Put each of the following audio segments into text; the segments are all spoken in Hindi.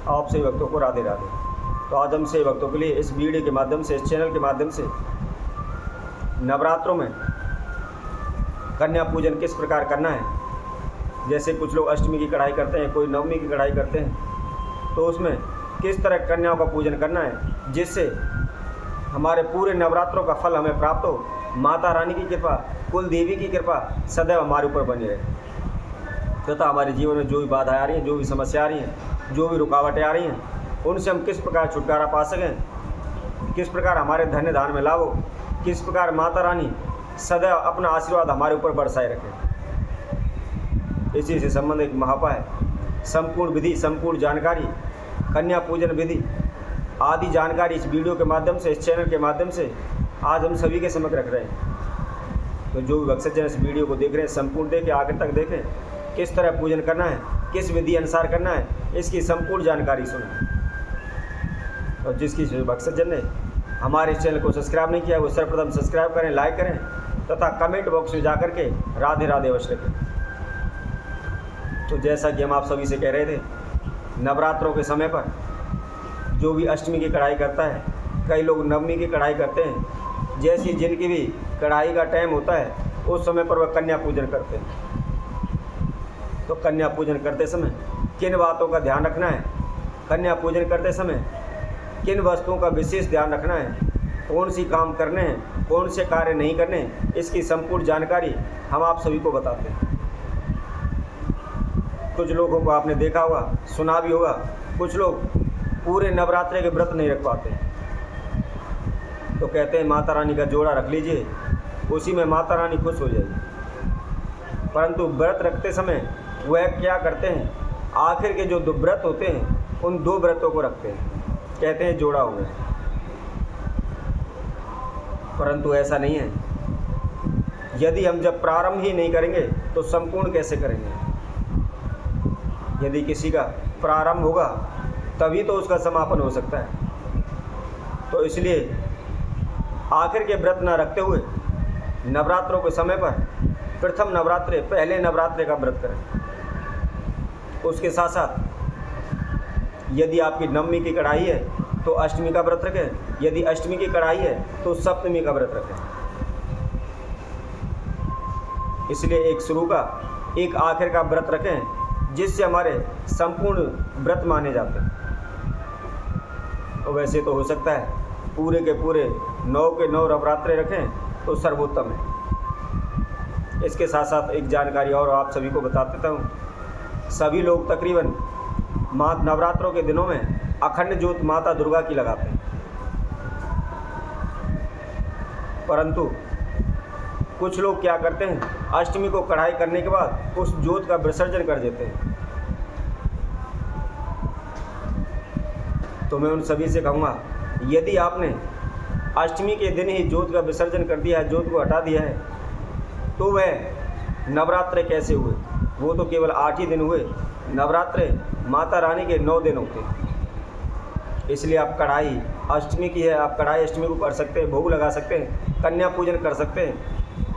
आप सभी भक्तों को राधे राधे। तो आज हम सभी भक्तों के लिए इस वीडियो के माध्यम से, इस चैनल के माध्यम से नवरात्रों में कन्या पूजन किस प्रकार करना है। जैसे कुछ लोग अष्टमी की कढ़ाई करते हैं, कोई नवमी की कढ़ाई करते हैं, तो उसमें किस तरह कन्याओं का पूजन करना है जिससे हमारे पूरे नवरात्रों का फल हमें प्राप्त हो। माता रानी की कृपा, कुल देवी की कृपा सदैव हमारे ऊपर बनी रहे तथा हमारे जीवन में जो भी बाधाएं आ रही हैं, जो भी समस्या आ रही हैं, जो भी रुकावटें आ रही हैं, उनसे हम किस प्रकार छुटकारा पा सकें, किस प्रकार हमारे धन्य धान में लाभ हो, किस प्रकार माता रानी सदैव अपना आशीर्वाद हमारे ऊपर बरसाए रखें। इसी से संबंधित एक महापाय संपूर्ण विधि, संपूर्ण जानकारी, कन्या पूजन विधि आदि जानकारी इस वीडियो के माध्यम से, इस चैनल के माध्यम से आज हम सभी के समक्ष रख रहे हैं। तो जो भी भक्तजन इस वीडियो को देख रहे हैं, संपूर्ण देखें, आखिर तक देखें, किस तरह पूजन करना है, किस विधि अनुसार करना है, इसकी संपूर्ण जानकारी सुनें। और जिसकी भक्तजन ने हमारे चैनल को सब्सक्राइब नहीं किया वो सर्वप्रथम सब्सक्राइब करें, लाइक करें तथा कमेंट बॉक्स में जाकर के राधे राधे अवश्य लिखें। तो जैसा कि हम आप सभी से कह रहे थे, नवरात्रों के समय पर जो भी अष्टमी की कढ़ाई करता है, कई लोग नवमी की कढ़ाई करते हैं, जैसी जिनकी भी कढ़ाई का टाइम होता है उस समय पर वह कन्या पूजन करते हैं। तो कन्या पूजन करते समय किन बातों का ध्यान रखना है, कन्या पूजन करते समय किन वस्तुओं का विशेष ध्यान रखना है, कौन सी काम करने हैं, कौन से कार्य नहीं करने, इसकी संपूर्ण जानकारी हम आप सभी को बताते हैं। कुछ लोगों को आपने देखा होगा, सुना भी होगा, कुछ लोग पूरे नवरात्रि के व्रत नहीं रख पाते, तो कहते हैं माता रानी का जोड़ा रख लीजिए, उसी में माता रानी खुश हो जाएगी। परंतु व्रत रखते समय वह क्या करते हैं, आखिर के जो 2 व्रत होते हैं उन 2 व्रतों को रखते हैं, कहते हैं जोड़ा हो गया। परंतु ऐसा नहीं है। यदि हम जब प्रारंभ ही नहीं करेंगे तो संपूर्ण कैसे करेंगे। यदि किसी का प्रारंभ होगा तभी तो उसका समापन हो सकता है। तो इसलिए आखिर के व्रत न रखते हुए नवरात्रों के समय पर प्रथम नवरात्रि, पहले नवरात्रि का व्रत करें। उसके साथ साथ यदि आपकी नवमी की कढ़ाई है तो अष्टमी का व्रत रखें, यदि अष्टमी की कढ़ाई है तो सप्तमी का व्रत रखें। इसलिए एक शुरू का, एक आखिर का व्रत रखें जिससे हमारे संपूर्ण व्रत माने जाते हैं। तो वैसे तो हो सकता है पूरे के पूरे 9 के 9 नवरात्रे रखें तो सर्वोत्तम है। इसके साथ साथ एक जानकारी और आप सभी को बता देता हूँ। सभी लोग तकरीबन नवरात्रों के दिनों में अखंड ज्योत माता दुर्गा की लगाते हैं, परंतु कुछ लोग क्या करते हैं, अष्टमी को कढ़ाई करने के बाद उस ज्योत का विसर्जन कर देते हैं। तो मैं उन सभी से कहूँगा, यदि आपने अष्टमी के दिन ही ज्योत का विसर्जन कर दिया है, ज्योत को हटा दिया है, तो वह नवरात्रे कैसे हुए। वो तो केवल 8 ही दिन हुए। नवरात्रे माता रानी के 9 दिन होते हैं। इसलिए आप कढ़ाई अष्टमी की है, आप कढ़ाई अष्टमी को कर सकते हैं, भोग लगा सकते हैं, कन्या पूजन कर सकते हैं,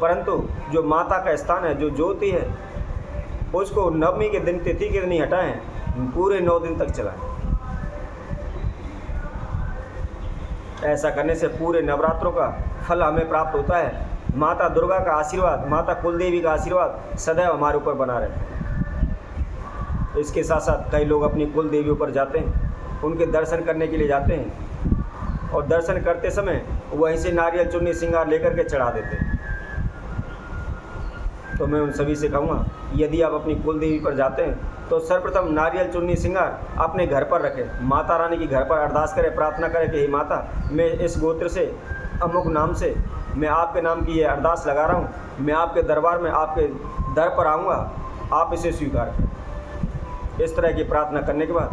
परंतु जो माता का स्थान है, जो ज्योति है, उसको नवमी के दिन, तिथि के दिन ही हटाएं, पूरे 9 दिन तक चलाएं। ऐसा करने से पूरे नवरात्रों का फल हमें प्राप्त होता है। माता दुर्गा का आशीर्वाद, माता कुलदेवी का आशीर्वाद सदैव हमारे ऊपर बना रहे। इसके साथ साथ कई लोग अपनी कुल देवियों पर जाते हैं, उनके दर्शन करने के लिए जाते हैं और दर्शन करते समय वहीं से नारियल चुन्नी श्रृंगार लेकर के चढ़ा देते हैं। तो मैं उन सभी से कहूँगा, यदि आप अपनी कुल देवी पर जाते हैं तो सर्वप्रथम नारियल चुन्नी श्रृंगार अपने घर पर रखें। माता रानी की घर पर अरदास करें, प्रार्थना करें कि हे माता, मैं इस गोत्र से, अमुक नाम से, मैं आपके नाम की ये अरदास लगा रहा हूँ, मैं आपके दरबार में, आपके दर पर आऊँगा, आप इसे स्वीकार करें। इस तरह की प्रार्थना करने के बाद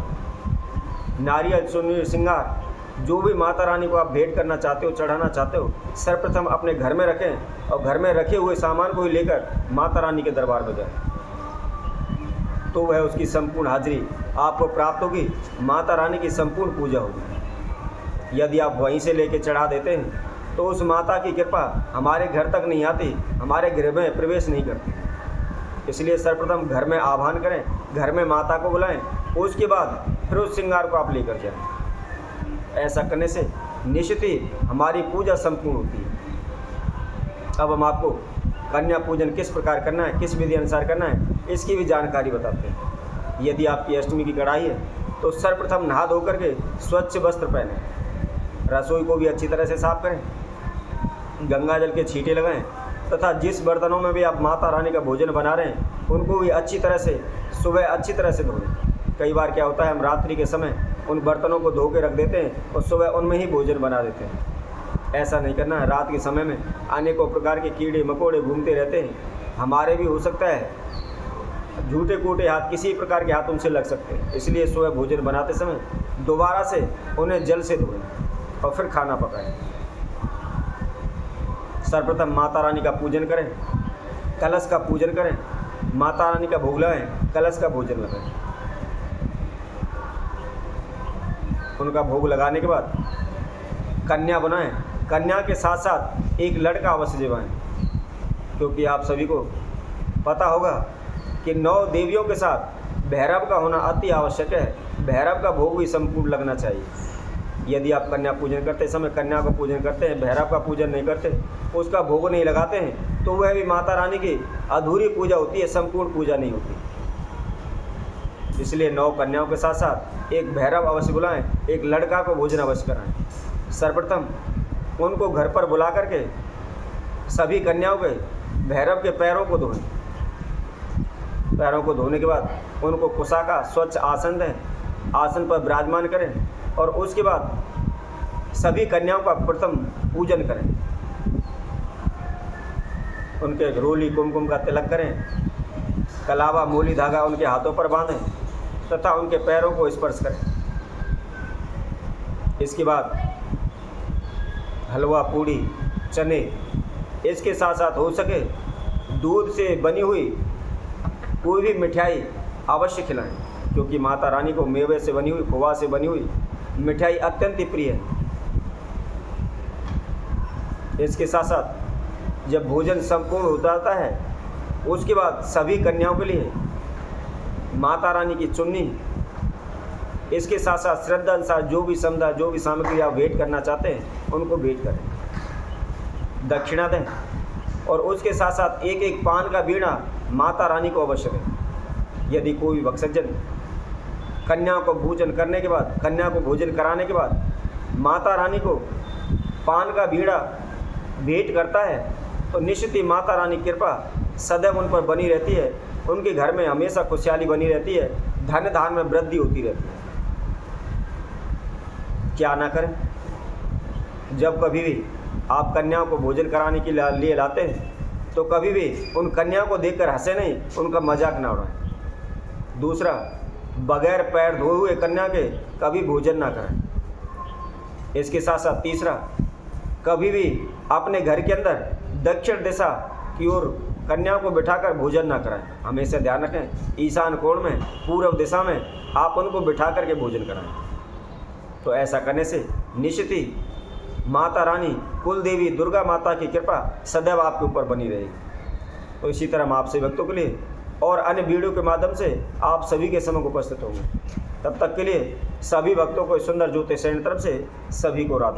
नारियल चुन्नी श्रृंगार जो भी माता रानी को आप भेंट करना चाहते हो, चढ़ाना चाहते हो, सर्वप्रथम अपने घर में रखें और घर में रखे हुए सामान को ही लेकर माता रानी के दरबार में जाएं। तो वह उसकी संपूर्ण हाजिरी आपको प्राप्त होगी, माता रानी की संपूर्ण पूजा होगी। यदि आप वहीं से लेके चढ़ा देते हैं तो उस माता की कृपा हमारे घर तक नहीं आती, हमारे गृह में प्रवेश नहीं करती। इसलिए सर्वप्रथम घर में आह्वान करें, घर में माता को बुलाएं, उसके बाद फिर उस श्रृंगार को आप लेकर जाएं। ऐसा करने से निश्चित ही हमारी पूजा संपूर्ण होती है। अब हम आपको कन्या पूजन किस प्रकार करना है, किस विधि अनुसार करना है, इसकी भी जानकारी बताते हैं। यदि आपकी अष्टमी की कड़ाही है तो सर्वप्रथम नहा धो करके स्वच्छ वस्त्र पहनें, रसोई को भी अच्छी तरह से साफ करें, गंगा जल के छींटे लगाएं तथा जिस बर्तनों में भी आप माता रानी का भोजन बना रहे हैं उनको भी अच्छी तरह से सुबह अच्छी तरह से धोएं। कई बार क्या होता है, हम रात्रि के समय उन बर्तनों को धो के रख देते हैं और सुबह उनमें ही भोजन बना देते हैं। ऐसा नहीं करना है। रात के समय में अनेकों प्रकार के कीड़े मकोड़े घूमते रहते हैं, हमारे भी हो सकता है झूठे कूटे हाथ, किसी प्रकार के हाथ उनसे लग सकते हैं। इसलिए सुबह भोजन बनाते समय दोबारा से उन्हें जल से धोएं और फिर खाना पकाएं। सर्वप्रथम माता रानी का पूजन करें, कलश का पूजन करें, माता रानी का भोग लगाएं, कलश का भोजन लगाएं। उनका भोग लगाने के बाद कन्या बनाएं, कन्या के साथ साथ एक लड़का अवश्य जमाएं, क्योंकि आप सभी को पता होगा कि 9 देवियों के साथ भैरव का होना अति आवश्यक है। भैरव का भोग भी संपूर्ण लगना चाहिए। यदि आप कन्या पूजन करते समय कन्या का पूजन करते हैं, भैरव का पूजन नहीं करते, उसका भोग नहीं लगाते हैं, तो वह भी माता रानी की अधूरी पूजा होती है, संपूर्ण पूजा नहीं होती। इसलिए 9 कन्याओं के साथ साथ एक भैरव अवश्य बुलाएं, एक लड़का को भोजन अवश्य कराएं। सर्वप्रथम उनको घर पर बुला करके सभी कन्याओं के भैरव के पैरों को धोएं। पैरों को धोने के बाद उनको कुशा का स्वच्छ आसन दें, आसन पर विराजमान करें और उसके बाद सभी कन्याओं का प्रथम पूजन करें। उनके रोली कुमकुम का तिलक करें, कलावा मूली धागा उनके हाथों पर बांधें तथा उनके पैरों को स्पर्श करें। इसके बाद हलवा, पूड़ी, चने, इसके साथ साथ हो सके दूध से बनी हुई कोई भी मिठाई अवश्य खिलाएं, क्योंकि माता रानी को मेवे से बनी हुई, खोवा से बनी हुई मिठाई अत्यंत ही प्रिय है। इसके साथ साथ जब भोजन संपूर्ण हो जाता है उसके बाद सभी कन्याओं के लिए माता रानी की चुन्नी, इसके साथ साथ श्रद्धा अनुसार जो भी समझा, जो भी सामग्री आप भेंट करना चाहते हैं उनको भेंट करें, दक्षिणा दें और उसके साथ साथ एक एक पान का बीड़ा माता रानी को अवश्य दें। यदि कोई भक्तजन कन्या को भोजन करने के बाद, कन्या को भोजन कराने के बाद माता रानी को पान का बीड़ा भेंट करता है तो निश्चित ही माता रानी की कृपा सदैव उन पर बनी रहती है, उनके घर में हमेशा खुशहाली बनी रहती है, धन धान में वृद्धि होती रहती है। क्या ना करें, जब कभी भी आप कन्याओं को भोजन कराने के लिए लाते हैं तो कभी भी उन कन्याओं को देखकर हंसे नहीं, उनका मजाक ना उड़ाएं। दूसरा, बगैर पैर धोए हुए कन्या के कभी भोजन ना करें। इसके साथ साथ तीसरा, कभी भी अपने घर के अंदर दक्षिण दिशा की ओर कन्याओं को बिठाकर भोजन ना कराएं। हमेशा ध्यान रखें, ईशान कोण में, पूर्व दिशा में आप उनको बिठा करके भोजन कराएं। तो ऐसा करने से निश्चित ही माता रानी, कुल देवी दुर्गा माता की कृपा सदैव आपके ऊपर बनी रहेगी। तो इसी तरह हम आपसे भक्तों के लिए और अन्य वीडियो के माध्यम से आप सभी के समक्ष उपस्थित होंगे। तब तक के लिए सभी भक्तों को सुंदर ज्योतिष तरफ से सभी को राधे।